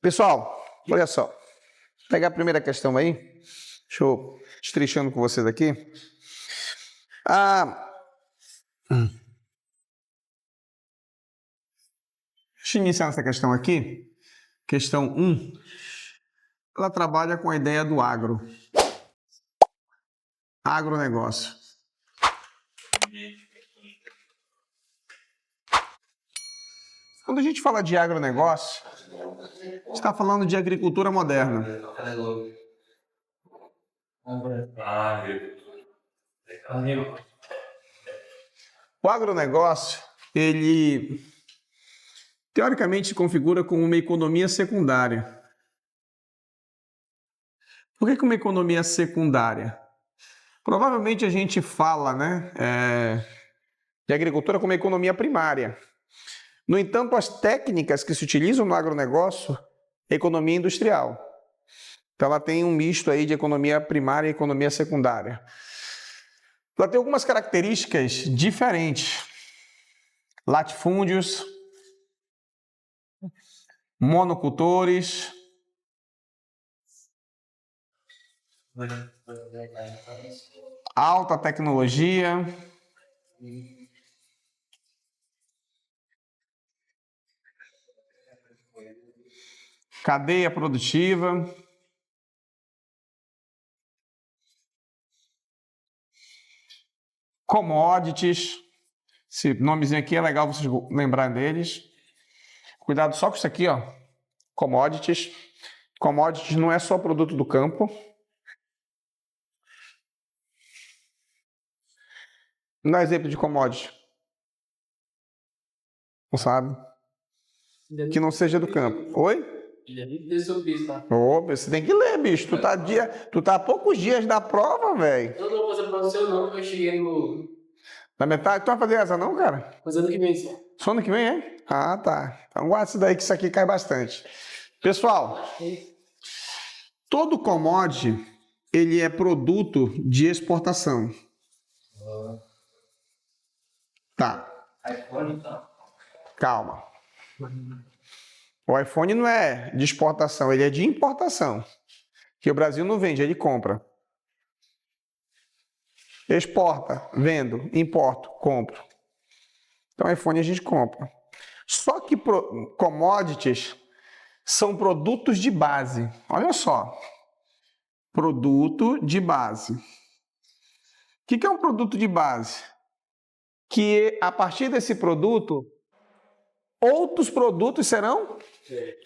Pessoal, olha só. Vou pegar a primeira questão aí. Deixa eu estrichando com vocês aqui. Deixa eu iniciar essa questão aqui. Questão 1. Ela trabalha com a ideia do agronegócio. Quando a gente fala de agronegócio, está falando de agricultura moderna. O agronegócio, ele teoricamente se configura como uma economia secundária. Por que uma economia secundária? Provavelmente a gente fala, de agricultura como economia primária. No entanto, as técnicas que se utilizam no agronegócio é economia industrial. Então, ela tem um misto aí de economia primária e economia secundária. Ela tem algumas características diferentes. Latifúndios, monocultores, alta tecnologia, cadeia produtiva, commodities. Esse nomezinho aqui é legal vocês lembrarem deles. Cuidado só com isso aqui, ó. Commodities. Commodities não é só produto do campo. Não dá exemplo de commodity. Não sabe? Que não seja do campo. Oi? Ô, você tem que ler, bicho. Tu tá há poucos dias da prova, velho. Eu não vou fazer pra você não, porque eu cheguei no... Na metade? Tu vai fazer essa não, cara? Mas ano que vem, sim. Só ano que vem, é? Ah, tá. Então guarda isso daí que isso aqui cai bastante. Pessoal, todo commodity, ele é produto de exportação. Tá. iPhone, então. Calma. O iPhone não é de exportação, ele é de importação. Que o Brasil não vende, ele compra. Exporta, vendo, importo, compro. Então, iPhone a gente compra. Só que commodities são produtos de base. Olha só. Produto de base. O que é um produto de base? Que a partir desse produto, outros produtos serão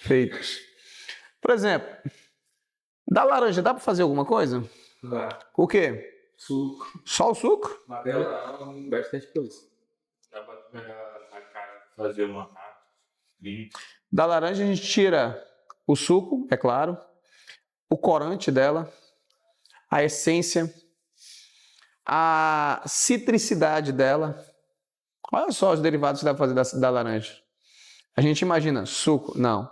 feitos. Por exemplo, da laranja dá para fazer alguma coisa? Dá. O quê? Suco. Só o suco? Melão, bastante coisa. Dá pra pegar na cara, fazer uma limpa. Da laranja a gente tira o suco, é claro, o corante dela, a essência, a citricidade dela. Olha só os derivados que dá para fazer da laranja. A gente imagina suco? Não.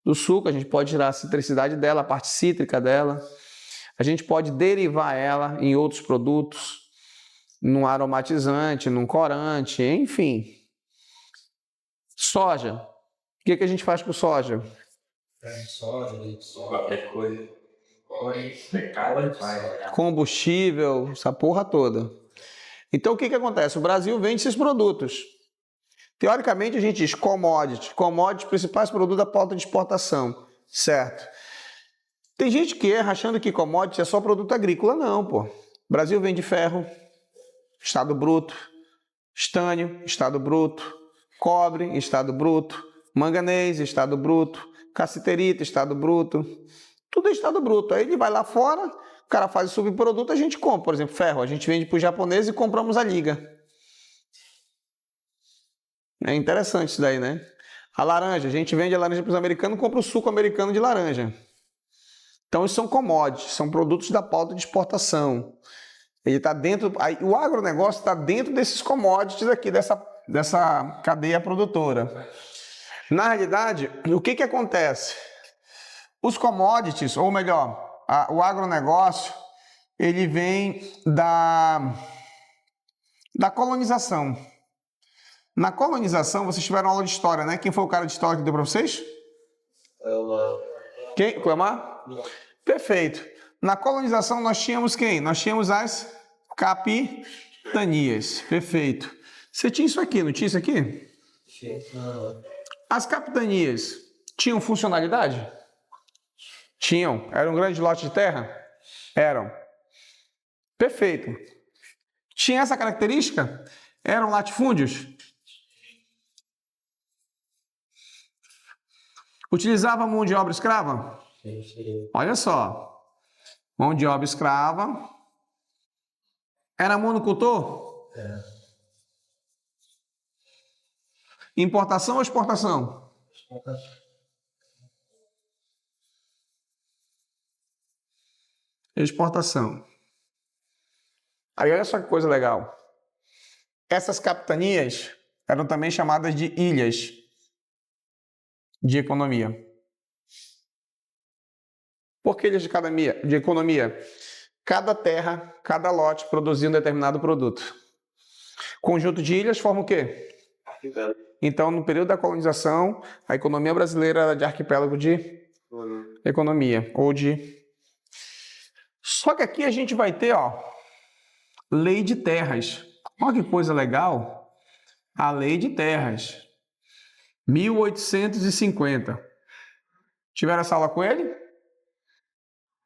Do suco a gente pode tirar a citricidade dela, a parte cítrica dela. A gente pode derivar ela em outros produtos, num aromatizante, num corante, enfim. Soja. O que a gente faz com soja? Soja, qualquer coisa. Combustível, essa porra toda. Então o que acontece? O Brasil vende esses produtos. Teoricamente a gente diz commodities, principais produtos da pauta de exportação, certo? Tem gente que erra achando que commodities é só produto agrícola, não, pô. O Brasil vende ferro, estado bruto, estânio, estado bruto, cobre, estado bruto, manganês, estado bruto, cassiterita, estado bruto, tudo é estado bruto. Aí ele vai lá fora, o cara faz o subproduto, a gente compra. Por exemplo, ferro, a gente vende para os japoneses e compramos a liga. É interessante isso daí, né? A laranja, a gente vende a laranja para os americanos e compra o suco americano de laranja. Então, isso são commodities, são produtos da pauta de exportação. Ele está dentro, o agronegócio está dentro desses commodities aqui, dessa cadeia produtora. Na realidade, o que acontece? Os commodities, ou melhor, o agronegócio, ele vem da colonização. Na colonização, vocês tiveram aula de história, né? Quem foi o cara de história que deu para vocês? Quem? Cleomar? Perfeito. Na colonização nós tínhamos quem? Nós tínhamos as capitanias. Perfeito. Você tinha isso aqui, não tinha isso aqui? Sim. As capitanias tinham funcionalidade? Tinham. Era um grande lote de terra? Eram. Perfeito. Tinha essa característica? Eram latifúndios? Utilizava mão de obra escrava? Sim. Olha só. Mão de obra escrava. Era monocultor? Importação ou exportação? Exportação. Aí olha só que coisa legal. Essas capitanias eram também chamadas de ilhas de economia. Por que ilhas de economia? Cada terra, cada lote produzia um determinado produto. Conjunto de ilhas forma o quê? Então, no período da colonização, a economia brasileira era de arquipélago de economia, ou de... Só que aqui a gente vai ter, lei de terras. Olha que coisa legal. A lei de terras. 1850. Tiveram essa aula com ele?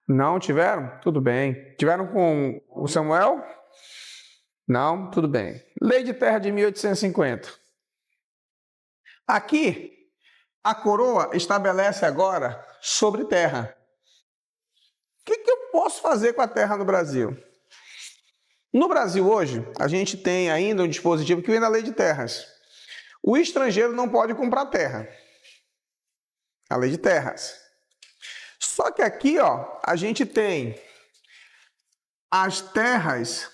Não tiveram? Tudo bem. Tiveram com o Samuel? Não? Tudo bem. Lei de terra de 1850. Aqui, a coroa estabelece agora sobre terra. O que eu posso fazer com a terra no Brasil? No Brasil hoje, a gente tem ainda um dispositivo que vem da lei de terras. O estrangeiro não pode comprar terra. A lei de terras. Só que aqui, a gente tem as terras,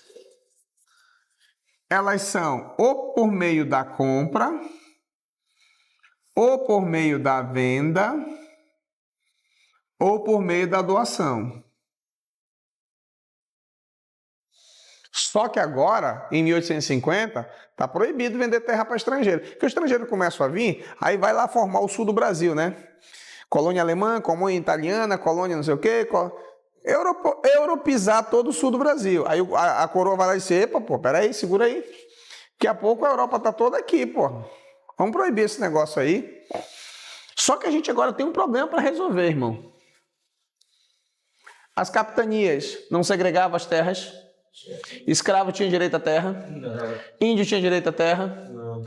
elas são ou por meio da compra, ou por meio da venda, ou por meio da doação. Só que agora, em 1850, está proibido vender terra para estrangeiro. Porque o estrangeiro começa a vir, aí vai lá formar o sul do Brasil, né? Colônia alemã, colônia italiana, colônia não sei o quê. Europeizar todo o sul do Brasil. Aí a coroa vai lá e diz, epa, peraí, segura aí. Daqui a pouco a Europa está toda aqui, Vamos proibir esse negócio aí. Só que a gente agora tem um problema para resolver, irmão. As capitanias não segregavam as terras. Escravo tinha direito à terra. Não. Índio tinha direito à terra. Não.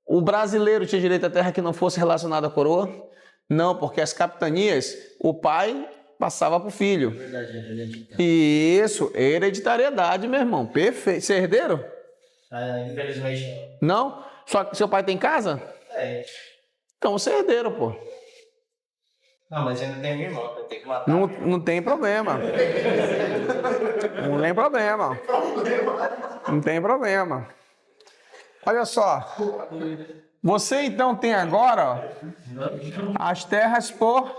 O brasileiro tinha direito à terra que não fosse relacionado à coroa. Não, porque as capitanias, o pai passava para o filho. Verdade, hereditário. Isso, hereditariedade, meu irmão. Perfeito. Você é herdeiro? Infelizmente. Não? Só que seu pai tem casa? É. Então você é herdeiro, Não, mas ainda tem minha irmã, eu tenho que matar. Não tem problema. Não tem problema. Não tem problema. Olha só. Você então tem agora as terras por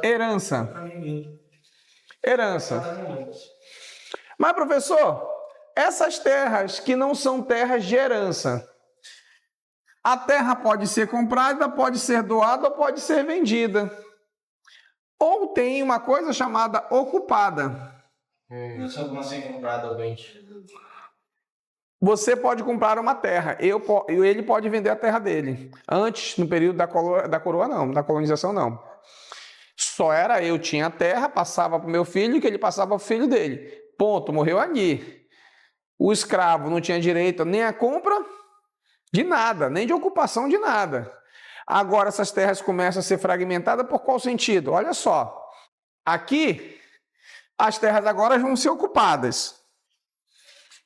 herança. Herança. Mas, professor, essas terras que não são terras de herança, a terra pode ser comprada, pode ser doada ou pode ser vendida. Ou tem uma coisa chamada ocupada. Eu só consigo comprar doente. Você pode comprar uma terra, ele pode vender a terra dele. Antes, no período da coroa não, da colonização não. Só era eu tinha a terra, passava para o meu filho, que ele passava para o filho dele. Ponto, morreu ali. O escravo não tinha direito nem à compra de nada, nem de ocupação de nada. Agora essas terras começam a ser fragmentadas por qual sentido? Olha só, aqui as terras agora vão ser ocupadas.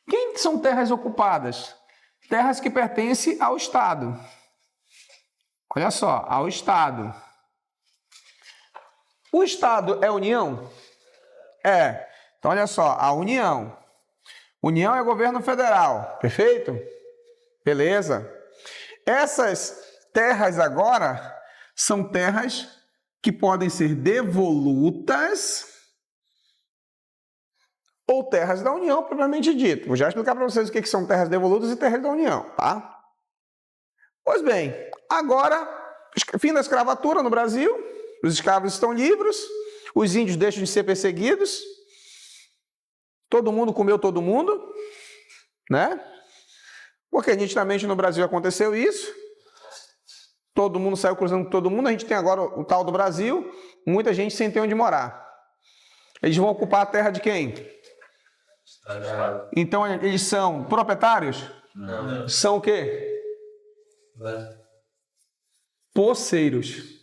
Quem são terras ocupadas? Terras que pertencem ao Estado. Olha só, ao Estado. O Estado é União? É. Então, olha só, a União. União é governo federal, perfeito? Beleza. Essas terras agora são terras que podem ser devolutas ou terras da União, propriamente dito. Vou já explicar para vocês o que são terras devolutas e terras da União, tá? Pois bem, agora Fim da escravatura no Brasil, os escravos estão livres, os índios deixam de ser perseguidos, todo mundo comeu todo mundo, né? Porque nitidamente no Brasil aconteceu isso, todo mundo saiu cruzando com todo mundo, a gente tem agora o tal do Brasil, muita gente sem ter onde morar. Eles vão ocupar a terra de quem? Então eles são proprietários? Não. São o quê? Poceiros.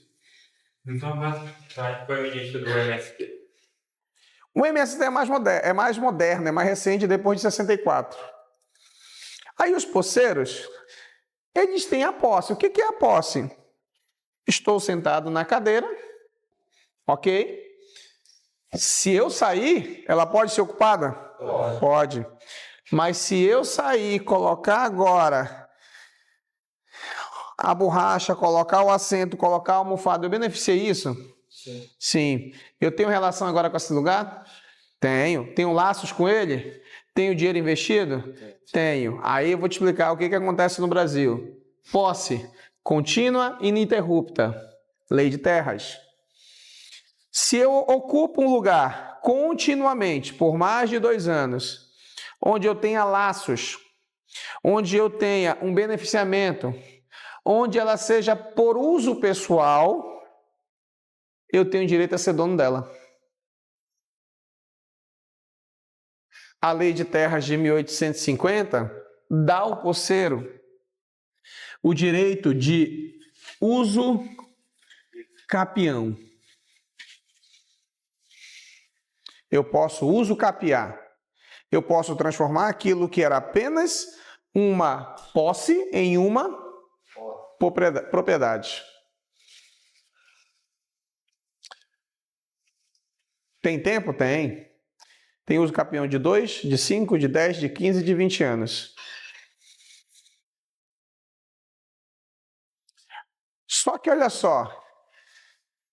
Então, foi o início do MST. O MST é mais moderno, é mais recente, depois de 64. Aí os poceiros, eles têm a posse. O que é a posse? Estou sentado na cadeira, ok? Se eu sair, ela pode ser ocupada? Pode. Mas se eu sair e colocar agora a borracha, colocar o assento, colocar a almofada, eu beneficiei isso? Sim. Sim. Eu tenho relação agora com esse lugar? Tenho. Tenho laços com ele? Tenho dinheiro investido? Tenho. Aí eu vou te explicar o que acontece no Brasil. Posse contínua e ininterrupta. Lei de terras. Se eu ocupo um lugar continuamente por mais de 2 anos, onde eu tenha laços, onde eu tenha um beneficiamento, onde ela seja por uso pessoal, eu tenho direito a ser dono dela. A Lei de Terras de 1850 dá ao poceiro o direito de uso capião. Eu posso uso capiar. Eu posso transformar aquilo que era apenas uma posse em uma propriedade. Tem tempo? Tem. Tem uso capião de 2, de 5, de 10, de 15 e de 20 anos. Só que olha só,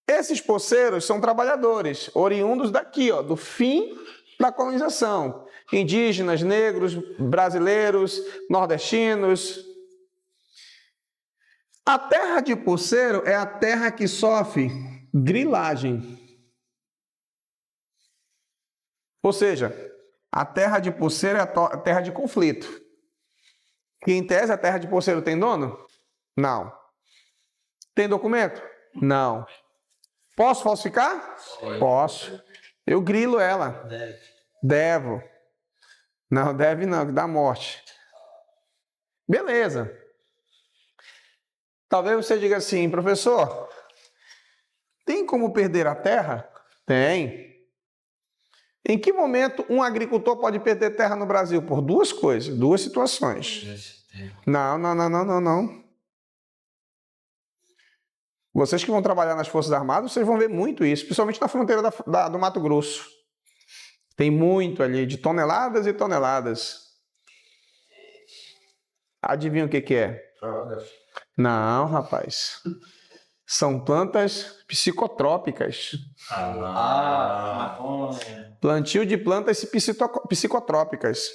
esses poceiros são trabalhadores, oriundos daqui, ó, do fim da colonização. Indígenas, negros, brasileiros, nordestinos. A terra de poceiro é a terra que sofre grilagem. Ou seja, a terra de poceiro é a terra de conflito. E em tese a terra de poceiro tem dono? Não. Tem documento? Não. Posso falsificar? Posso. Eu grilo ela. Devo. Não, deve não, que dá morte. Beleza. Talvez você diga assim, professor, tem como perder a terra? Tem. Em que momento um agricultor pode perder terra no Brasil? Por 2 coisas, 2 situações. Não. Vocês que vão trabalhar nas Forças Armadas, vocês vão ver muito isso, principalmente na fronteira do Mato Grosso. Tem muito ali, de toneladas e toneladas. Adivinha o que é? Não, rapaz. São plantas psicotrópicas. Maconha. Plantio de plantas psicotrópicas.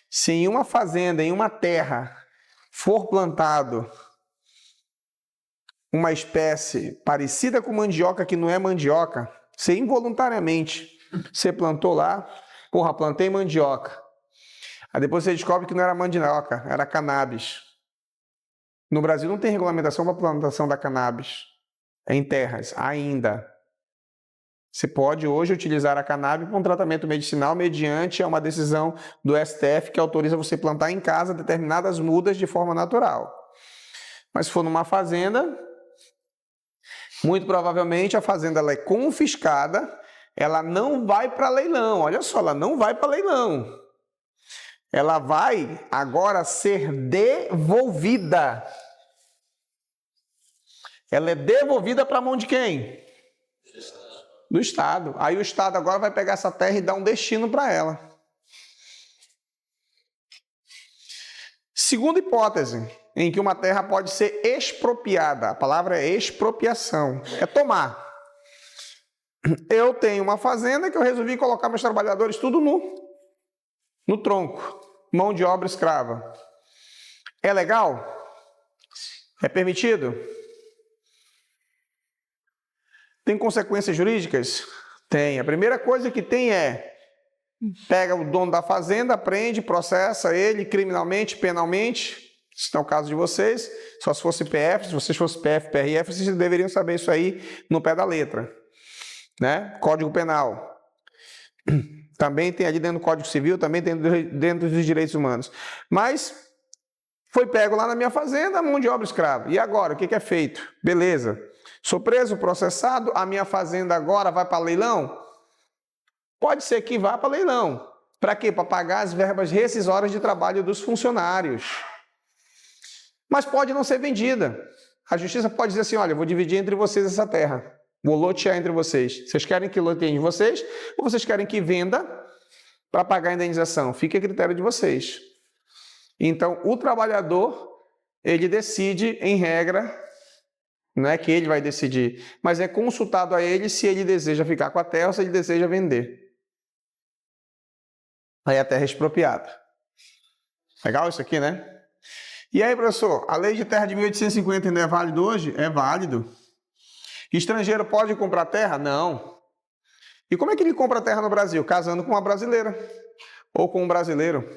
Se em uma fazenda, em uma terra, for plantado uma espécie parecida com mandioca, que não é mandioca, você involuntariamente, você plantou lá, porra, plantei mandioca. Aí depois você descobre que não era mandioca, era cannabis. No Brasil não tem regulamentação para a plantação da cannabis em terras, ainda. Você pode hoje utilizar a cannabis para um tratamento medicinal mediante uma decisão do STF que autoriza você plantar em casa determinadas mudas de forma natural. Mas se for numa fazenda, muito provavelmente a fazenda ela é confiscada, ela não vai para leilão. Olha só, ela não vai para leilão. Ela vai agora ser devolvida. Ela é devolvida para a mão de quem? Do Estado. Aí o Estado agora vai pegar essa terra e dar um destino para ela. Segunda hipótese, em que uma terra pode ser expropriada. A palavra é expropriação, é tomar. Eu tenho uma fazenda que eu resolvi colocar meus trabalhadores tudo no tronco, mão de obra escrava. É legal? É permitido? Tem consequências jurídicas? Tem. A primeira coisa que tem é, pega o dono da fazenda, prende, processa ele criminalmente, penalmente, se não é o caso de vocês, só se fosse PF, se vocês fossem PF, PRF, vocês deveriam saber isso aí no pé da letra, né? Código Penal. Também tem ali dentro do Código Civil, também tem dentro dos direitos humanos. Mas foi pego lá na minha fazenda, mão de obra escrava. E agora, o que é feito? Beleza. Sou preso, processado, a minha fazenda agora vai para leilão? Pode ser que vá para leilão. Para quê? Para pagar as verbas rescisórias de trabalho dos funcionários. Mas pode não ser vendida. A justiça pode dizer assim, olha, eu vou dividir entre vocês essa terra. Vou lotear entre vocês. Vocês querem que loteiem vocês ou vocês querem que venda para pagar a indenização? Fica a critério de vocês. Então, o trabalhador, ele decide, em regra, não é que ele vai decidir, mas é consultado a ele se ele deseja ficar com a terra ou se ele deseja vender. Aí a terra é expropriada. Legal isso aqui, né? E aí, professor, a lei de terra de 1850 ainda é válido hoje? É válido. Estrangeiro pode comprar terra? Não. E como é que ele compra terra no Brasil? Casando com uma brasileira ou com um brasileiro.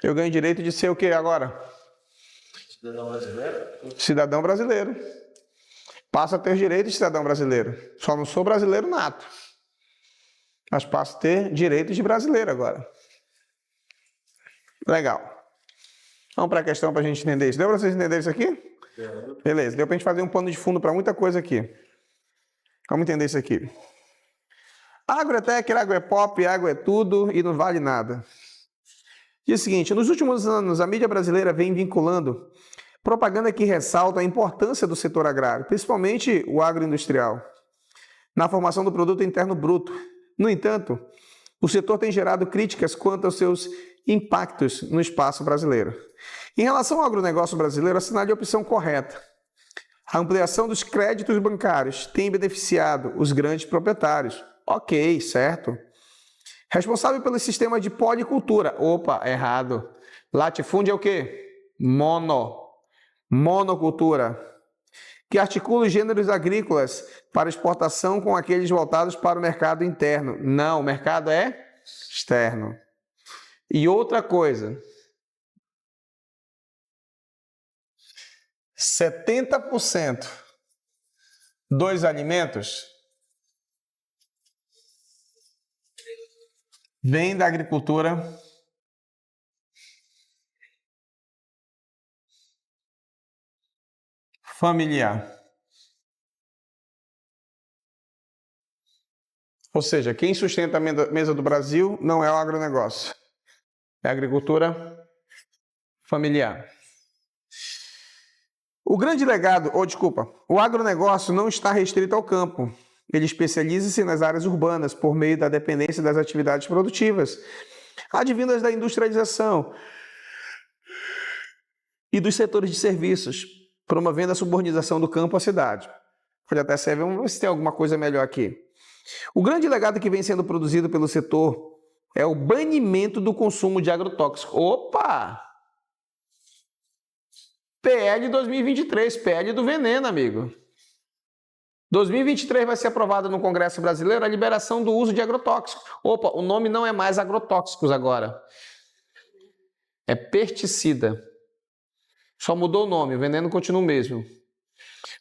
Eu ganho direito de ser o que agora? Cidadão brasileiro? Cidadão brasileiro. Passo a ter direito de cidadão brasileiro. Só não sou brasileiro nato. Mas passo a ter direito de brasileiro agora. Legal. Vamos para a questão para a gente entender isso. Deu para vocês entenderem isso aqui? Beleza. Deu para a gente fazer um pano de fundo para muita coisa aqui. Vamos entender isso aqui. Agro é tech, agro é pop, agro é tudo e não vale nada. Diz o seguinte, nos últimos anos a mídia brasileira vem vinculando propaganda que ressalta a importância do setor agrário, principalmente o agroindustrial, na formação do produto interno bruto. No entanto, o setor tem gerado críticas quanto aos seus impactos no espaço brasileiro. Em relação ao agronegócio brasileiro, assinale a opção correta. A ampliação dos créditos bancários tem beneficiado os grandes proprietários. Ok, certo. Responsável pelo sistema de policultura. Opa, errado. Latifúndio é o quê? Monocultura. Que articula os gêneros agrícolas para exportação com aqueles voltados para o mercado interno. Não, o mercado é externo. E outra coisa. 70% dos alimentos vem da agricultura familiar. Ou seja, quem sustenta a mesa do Brasil não é o agronegócio, é a agricultura familiar. O grande legado, o agronegócio não está restrito ao campo. Ele especializa-se nas áreas urbanas por meio da dependência das atividades produtivas, advindas da industrialização e dos setores de serviços, promovendo a suburbanização do campo à cidade. Pode até ser, vamos ver se tem alguma coisa melhor aqui. O grande legado que vem sendo produzido pelo setor é o banimento do consumo de agrotóxicos. Opa! PL 2023, PL do veneno, amigo. 2023 vai ser aprovado no Congresso Brasileiro a liberação do uso de agrotóxicos. Opa, o nome não é mais agrotóxicos agora. É pesticida. Só mudou o nome, o veneno continua o mesmo.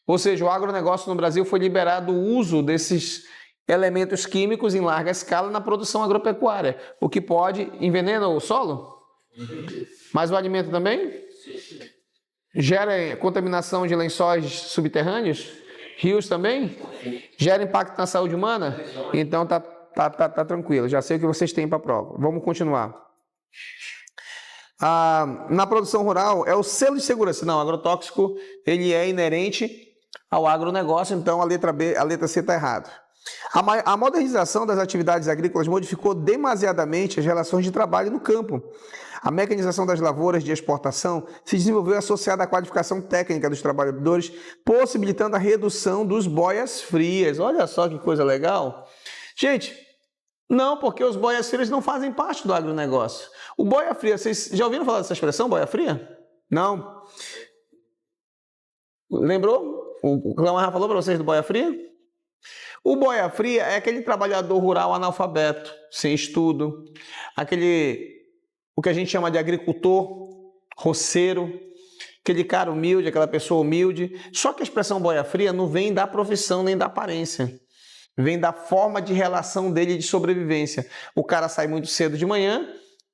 Ou seja, o agronegócio no Brasil foi liberado o uso desses elementos químicos em larga escala na produção agropecuária, o que pode envenena o solo? Mas o alimento também? Gera contaminação de lençóis subterrâneos? Rios também? Gera impacto na saúde humana? Então tá tranquilo, já sei o que vocês têm para a prova. Vamos continuar. Na produção rural, é o selo de segurança. Não, o agrotóxico ele é inerente ao agronegócio, então a letra C está errada. A modernização das atividades agrícolas modificou demasiadamente as relações de trabalho no campo. A mecanização das lavouras de exportação se desenvolveu associada à qualificação técnica dos trabalhadores, possibilitando a redução dos boias frias. Olha só que coisa legal. Gente, não, porque os boias frias não fazem parte do agronegócio. O boia fria, vocês já ouviram falar dessa expressão, boia fria? Não. Lembrou? O Camarra falou para vocês do boia fria? O boia fria é aquele trabalhador rural analfabeto, sem estudo, o que a gente chama de agricultor, roceiro, aquele cara humilde, aquela pessoa humilde. Só que a expressão boia fria não vem da profissão nem da aparência. Vem da forma de relação dele de sobrevivência. O cara sai muito cedo de manhã,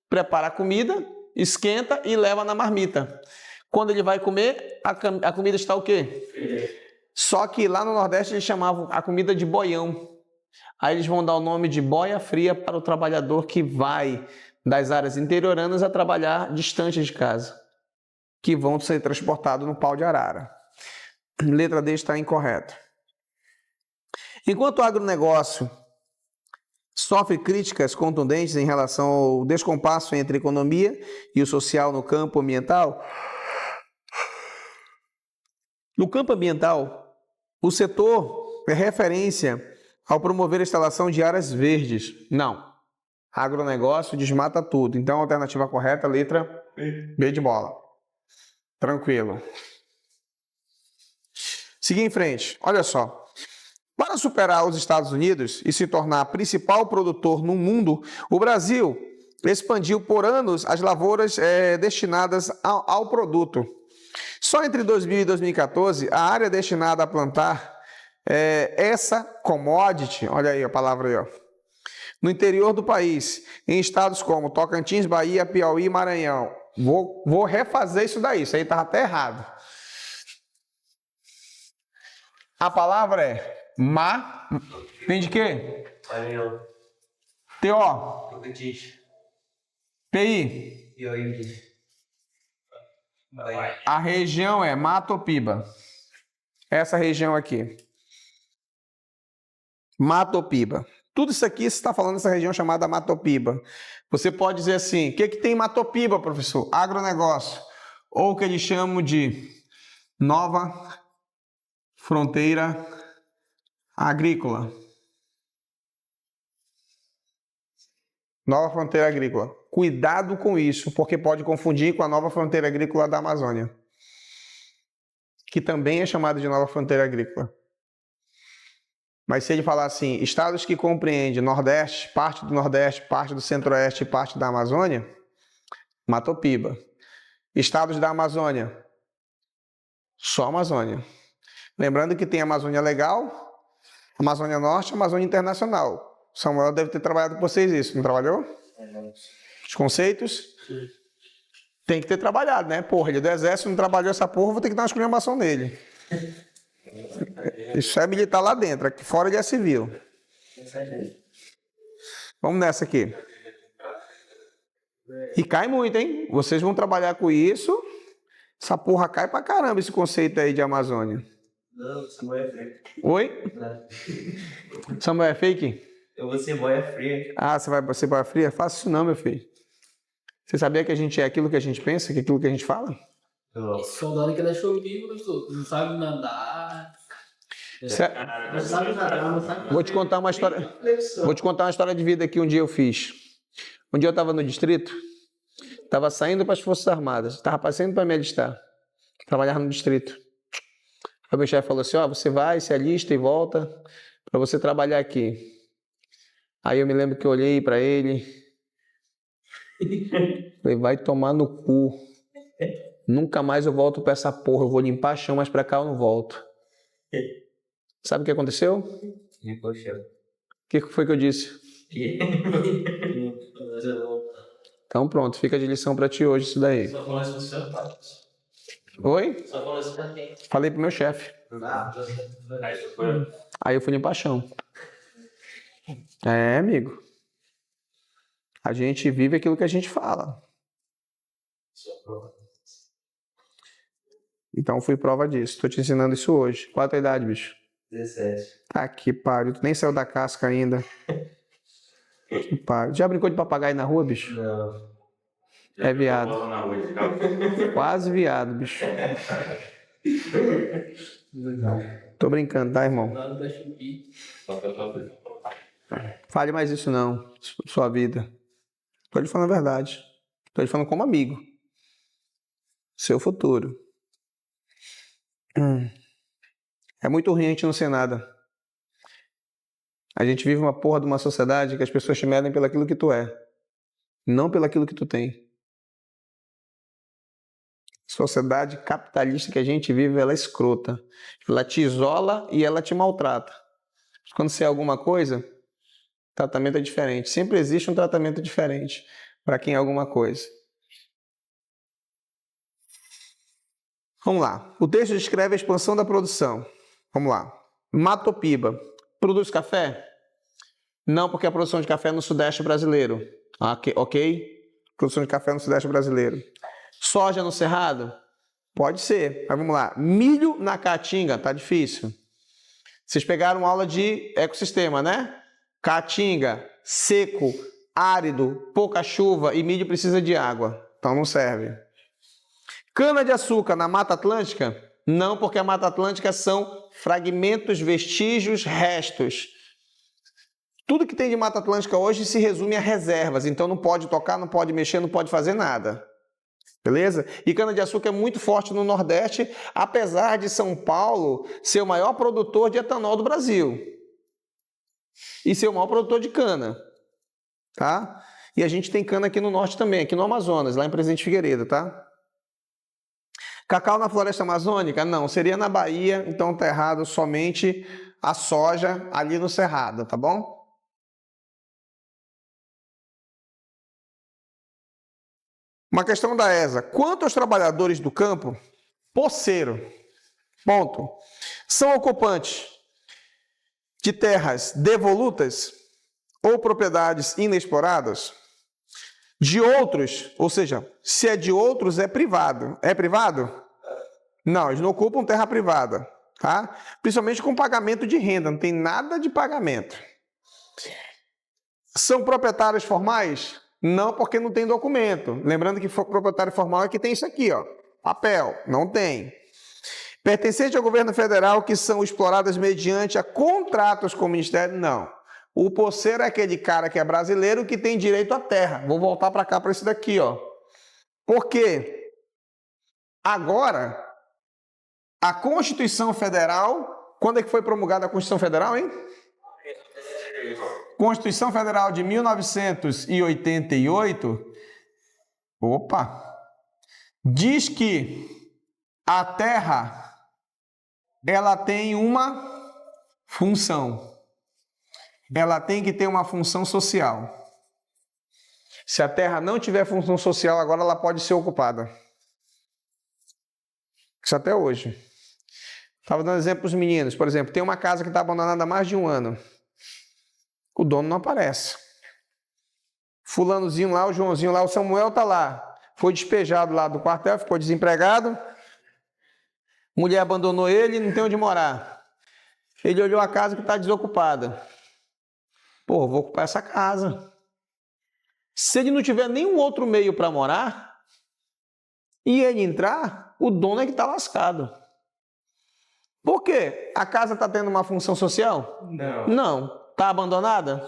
prepara a comida, esquenta e leva na marmita. Quando ele vai comer, a comida está o quê? Só que lá no Nordeste eles chamavam a comida de boião. Aí eles vão dar o nome de boia fria para o trabalhador que vai das áreas interioranas a trabalhar distante de casa, que vão ser transportados no pau de arara. Letra D está incorreta. Enquanto o agronegócio sofre críticas contundentes em relação ao descompasso entre a economia e o social no campo ambiental, no campo ambiental, o setor é referência ao promover a instalação de áreas verdes. Não. Agronegócio desmata tudo. Então, a alternativa correta, letra B de bola. Tranquilo. Seguir em frente. Olha só. Para superar os Estados Unidos e se tornar principal produtor no mundo, o Brasil expandiu por anos as lavouras destinadas ao produto. Só entre 2000 e 2014, a área destinada a plantar essa commodity, olha aí a palavra aí, ó, no interior do país, em estados como Tocantins, Bahia, Piauí e Maranhão. Vou refazer isso daí, isso aí estava até errado. A palavra é vem de quê? Maranhão. T-O. Tocantins. P-I. Piauí. Bahia. A região é Matopiba. Essa região aqui. Matopiba. Tudo isso aqui você está falando dessa região chamada Matopiba. Você pode dizer assim, o que tem em Matopiba, professor? Agronegócio. Ou o que eles chamam de nova fronteira agrícola. Nova fronteira agrícola. Cuidado com isso, porque pode confundir com a nova fronteira agrícola da Amazônia, que também é chamada de nova fronteira agrícola. Mas se ele falar assim, estados que compreendem Nordeste, parte do Centro-Oeste e parte da Amazônia, Matopiba. Estados da Amazônia, só Amazônia. Lembrando que tem Amazônia Legal, Amazônia Norte e Amazônia Internacional. Samuel deve ter trabalhado com vocês isso, não trabalhou? Os conceitos? Sim. Tem que ter trabalhado, né? Porra, ele é do exército, não trabalhou essa porra, vou ter que dar uma esculhambação nele. Isso é militar lá dentro, aqui fora ele é civil. Vamos nessa aqui. E cai muito, hein? Vocês vão trabalhar com isso, essa porra cai pra caramba esse conceito aí de Amazônia. Não, Samuel é fake. Oi? Não. Samuel é fake? Eu vou ser boia fria. Ah, você vai ser boia fria? Faça isso não, meu filho. Você sabia que a gente é aquilo que a gente pensa, que é aquilo que a gente fala? Esse soldado que ele achou vivo, professor. Não sabe nadar. Não sabe nadar, não sabe. Vou te contar uma história. Vou te contar uma história de vida que um dia eu fiz. Um dia eu estava no distrito, estava saindo para as Forças Armadas, estava saindo para me alistar, trabalhar no distrito. Aí meu chefe falou assim, ó, você vai, se alista e volta para você trabalhar aqui. Aí eu me lembro que eu olhei para ele, falei, vai tomar no cu. Nunca mais eu volto para essa porra, eu vou limpar chão, mas para cá eu não volto. Sabe o que aconteceu? O que foi que eu disse? Então pronto, fica de lição pra ti hoje isso daí. Só falou isso pro seu pai. Oi? Só falou isso pra quem? Falei pro meu chefe. Aí você foi. Aí eu fui limpar chão. É, amigo. A gente vive aquilo que a gente fala. Então fui prova disso. Tô te ensinando isso hoje. Qual a tua idade, bicho? 17. Tá que pariu. Tu nem saiu da casca ainda. Que pariu. Já brincou de papagaio na rua, bicho? Não. É viado. Bola na rua de carro. Quase viado, bicho. Tô brincando, tá, irmão? Nada pra chupir. Só pra sua vida. Fale mais isso não, sua vida. Tô lhe falando a verdade. Tô lhe falando como amigo. Seu futuro. É muito ruim a gente não ser nada. A gente vive uma porra de uma sociedade que as pessoas te medem pelaquilo que tu é, não pelaquilo que tu tem. Sociedade capitalista que a gente vive, ela é escrota. Ela te isola e ela te maltrata. Quando você é alguma coisa, o tratamento é diferente. Sempre existe um tratamento diferente para quem é alguma coisa. Vamos lá. O texto descreve a expansão da produção. Vamos lá. Matopiba. Produz café? Não, porque a produção de café é no Sudeste brasileiro. Ok? Produção de café no Sudeste brasileiro. Soja no Cerrado? Pode ser. Mas vamos lá. Milho na Caatinga? Tá difícil. Vocês pegaram aula de ecossistema, né? Caatinga, seco, árido, pouca chuva e milho precisa de água. Então não serve. Cana-de-açúcar na Mata Atlântica? Não, porque a Mata Atlântica são fragmentos, vestígios, restos. Tudo que tem de Mata Atlântica hoje se resume a reservas. Então não pode tocar, não pode mexer, não pode fazer nada. Beleza? E cana-de-açúcar é muito forte no Nordeste, apesar de São Paulo ser o maior produtor de etanol do Brasil. E ser o maior produtor de cana. Tá? E a gente tem cana aqui no Norte também, aqui no Amazonas, lá em Presidente Figueiredo, tá? Cacau na floresta amazônica? Não, seria na Bahia, então tá errado, somente a soja ali no Cerrado, tá bom? Uma questão da ESA. Quanto aos trabalhadores do campo, poceiro, ponto, são ocupantes de terras devolutas ou propriedades inexploradas? De outros, ou seja, se é de outros, é privado. É privado? Não, eles não ocupam terra privada, tá? Principalmente com pagamento de renda, não tem nada de pagamento. São proprietários formais? Não, porque não tem documento. Lembrando que proprietário formal é que tem isso aqui, ó, papel, não tem. Pertencente ao governo federal que são exploradas mediante a contratos com o Ministério? Não. O poceiro é aquele cara que é brasileiro que tem direito à terra. Vou voltar para cá para isso daqui, ó. Por quê? Agora, a Constituição Federal, quando é que foi promulgada a Constituição Federal, hein? Constituição Federal de 1988, diz que a terra, ela tem uma função. Ela tem que ter uma função social. Se a terra não tiver função social, agora ela pode ser ocupada. Isso até hoje. Estava dando exemplo para os meninos. Por exemplo, tem uma casa que está abandonada há mais de um ano. O dono não aparece. Fulanozinho lá, o Joãozinho lá, o Samuel está lá. Foi despejado lá do quartel, ficou desempregado. Mulher abandonou ele, não tem onde morar. Ele olhou a casa que está desocupada. Pô, vou ocupar essa casa. Se ele não tiver nenhum outro meio para morar, e ele entrar, o dono é que está lascado. Por quê? A casa está tendo uma função social? Não. Não. Está abandonada?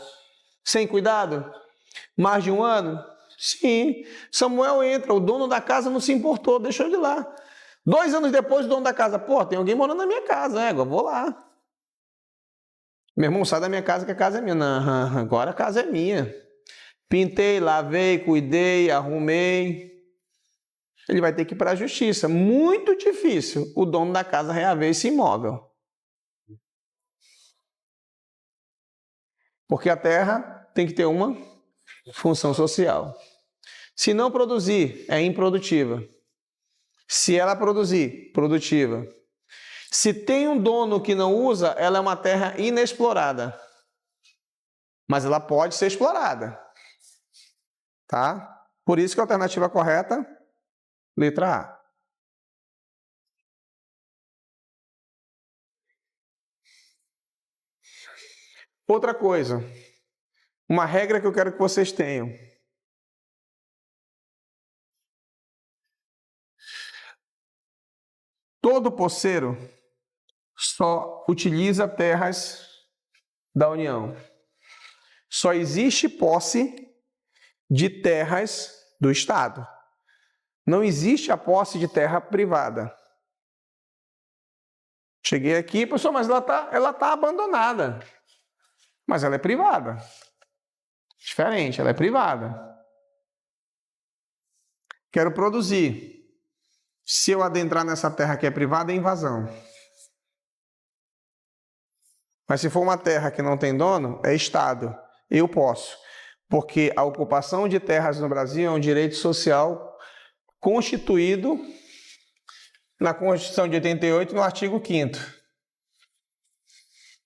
Sem cuidado? Mais de um ano? Sim. Samuel entra, o dono da casa não se importou, deixou de lá. 2 anos depois, o dono da casa, pô, tem alguém morando na minha casa, eu vou lá. Meu irmão, sai da minha casa que a casa é minha. Não, agora a casa é minha. Pintei, lavei, cuidei, arrumei. Ele vai ter que ir para a justiça. Muito difícil o dono da casa reaver esse imóvel. Porque a terra tem que ter uma função social. Se não produzir, é improdutiva. Se ela produzir, produtiva. Se tem um dono que não usa, ela é uma terra inexplorada. Mas ela pode ser explorada. Tá? Por isso que a alternativa correta, letra A. Outra coisa, uma regra que eu quero que vocês tenham. Todo poceiro só utiliza terras da União. Só existe posse de terras do Estado. Não existe a posse de terra privada. Cheguei aqui, pessoal, mas ela tá abandonada. Mas ela é privada. Diferente, ela é privada. Quero produzir. Se eu adentrar nessa terra que é privada, é invasão. Mas se for uma terra que não tem dono, é Estado. Eu posso. Porque a ocupação de terras no Brasil é um direito social constituído na Constituição de 88, no artigo 5º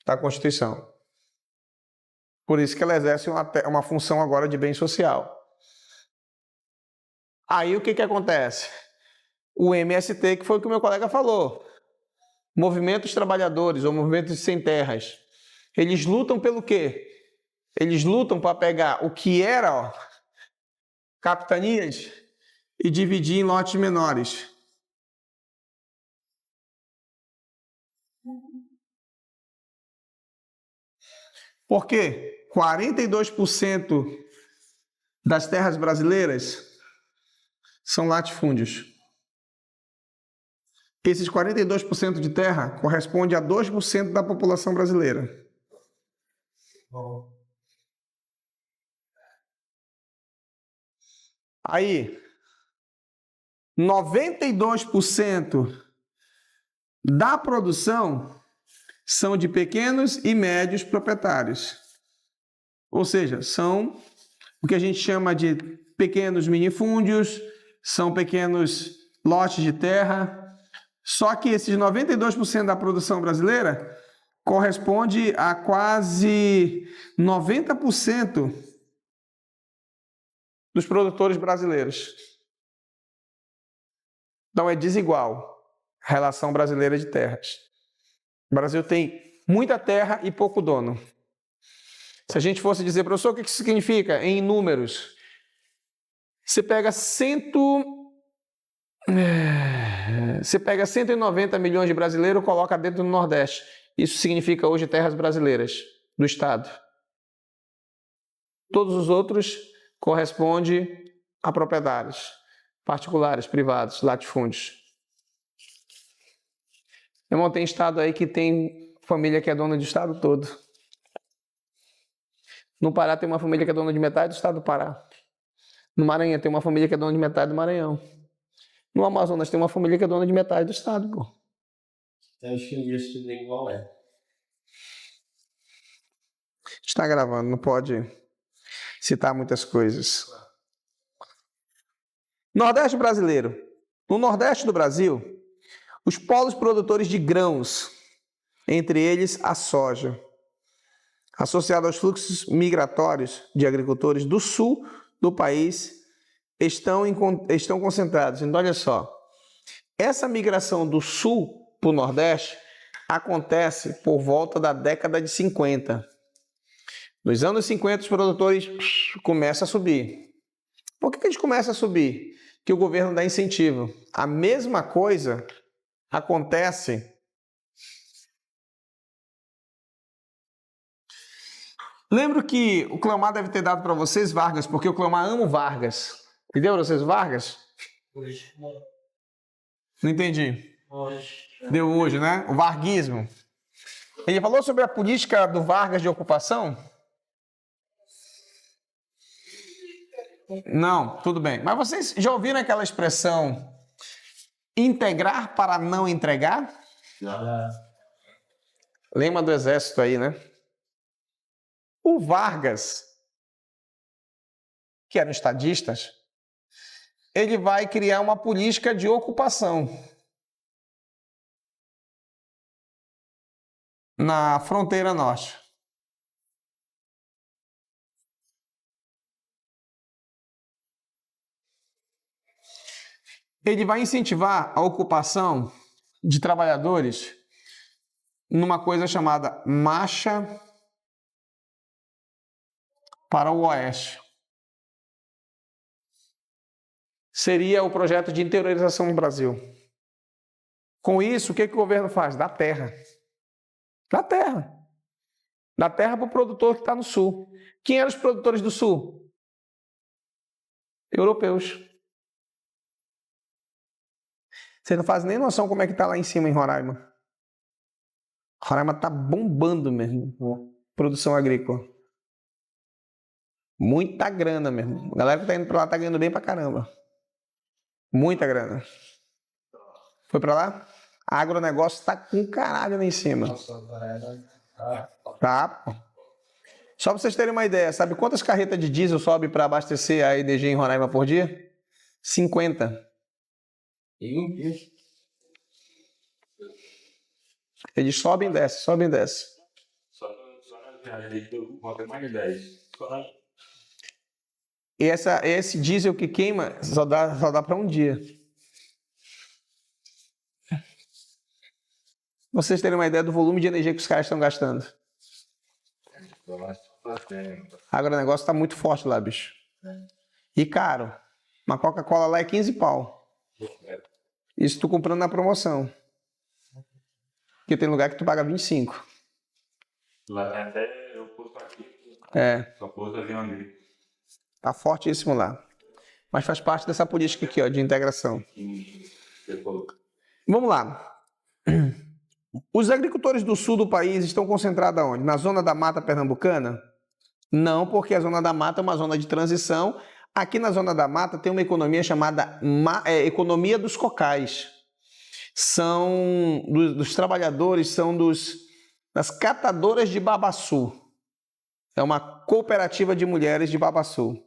da Constituição. Por isso que ela exerce uma função agora de bem social. Aí o que acontece? O MST, que foi o que o meu colega falou, movimentos trabalhadores ou movimentos sem terras, eles lutam pelo quê? Eles lutam para pegar o que era capitanias e dividir em lotes menores. Por quê? 42% das terras brasileiras são latifúndios. Esses 42% de terra corresponde a 2% da população brasileira. Aí, 92% da produção são de pequenos e médios proprietários. Ou seja, são o que a gente chama de pequenos minifúndios, são pequenos lotes de terra. Só que esses 92% da produção brasileira corresponde a quase 90% dos produtores brasileiros. Então é desigual a relação brasileira de terras. O Brasil tem muita terra e pouco dono. Se a gente fosse dizer, professor, o que isso significa em números? Você pega 190 milhões de brasileiros e coloca dentro do Nordeste. Isso significa hoje terras brasileiras do Estado. Todos os outros correspondem a propriedades particulares, privados, latifúndios. Irmão, tem estado aí que tem família que é dona do estado todo. No Pará tem uma família que é dona de metade do estado do Pará. No Maranhão tem uma família que é dona de metade do Maranhão. No Amazonas tem uma família que é dona de metade do estado, pô. Acho que isso nem igual é. Está gravando, não pode citar muitas coisas. Nordeste brasileiro. No Nordeste do Brasil, os polos produtores de grãos, entre eles a soja, associado aos fluxos migratórios de agricultores do sul do país, estão concentrados. Então, olha só, essa migração do sul para o Nordeste acontece por volta da década de 50. Nos anos 50, os produtores começam a subir. Por que eles começam a subir? Que o governo dá incentivo. A mesma coisa acontece Lembro que o Cleomar deve ter dado para vocês Vargas, porque o Cleomar ama o Vargas. E deu para vocês Vargas? Hoje. Não entendi. Hoje. Deu hoje, né? O varguismo. Ele falou sobre a política do Vargas de ocupação? Não, tudo bem. Mas vocês já ouviram aquela expressão integrar para não entregar? Já. Lema do exército aí, né? O Vargas, que eram estadistas, ele vai criar uma política de ocupação na fronteira norte. Ele vai incentivar a ocupação de trabalhadores numa coisa chamada Marcha para o Oeste. Seria o projeto de interiorização do Brasil. Com isso, o que o governo faz? Dá terra. Dá terra. Dá terra para o produtor que está no sul. Quem eram os produtores do sul? Europeus. Você não faz nem noção como é que está lá em cima, em Roraima. Roraima tá bombando mesmo. Produção agrícola. Muita grana mesmo. A galera que tá indo pra lá tá ganhando bem pra caramba. Muita grana. Foi pra lá? Agronegócio tá com caralho lá em cima. Nossa, Tá, pô. Só pra vocês terem uma ideia, sabe quantas carretas de diesel sobe pra abastecer a EDG em Roraima por dia? 50. Eles sobem e descem, sobem e descem. Só na viagem eu botei mais de 10. E esse diesel que queima só dá para um dia. Vocês terem uma ideia do volume de energia que os caras estão gastando. Agronegócio está muito forte lá, bicho. E caro. Uma Coca-Cola lá é 15 pau. Isso tu comprando na promoção. Porque tem lugar que tu paga 25. Lá tem até eu posto aqui. Só posto avião ali. Tá fortíssimo lá. Mas faz parte dessa política aqui, ó, de integração. Vamos lá. Os agricultores do sul do país estão concentrados aonde? Na zona da mata pernambucana? Não, porque a zona da mata é uma zona de transição. Aqui na zona da mata tem uma economia chamada economia dos cocais. São dos trabalhadores, são das catadoras de babaçu. É uma cooperativa de mulheres de babaçu.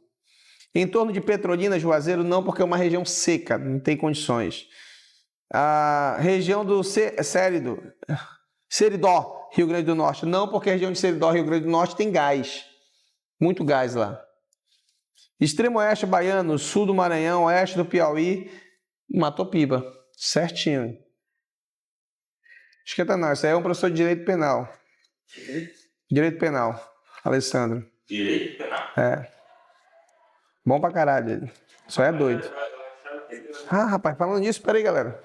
Em torno de Petrolina, Juazeiro, não, porque é uma região seca, não tem condições. A região do Seridó, Rio Grande do Norte, não, porque a região de Seridó, Rio Grande do Norte, tem gás. Muito gás lá. Extremo oeste baiano, sul do Maranhão, oeste do Piauí, Matopiba. Certinho. Esquenta não, isso aí é um professor de direito penal. Direito penal, Alessandro. Direito penal? É. Bom pra caralho ele. Só é doido. Ah, rapaz, falando nisso, peraí, galera.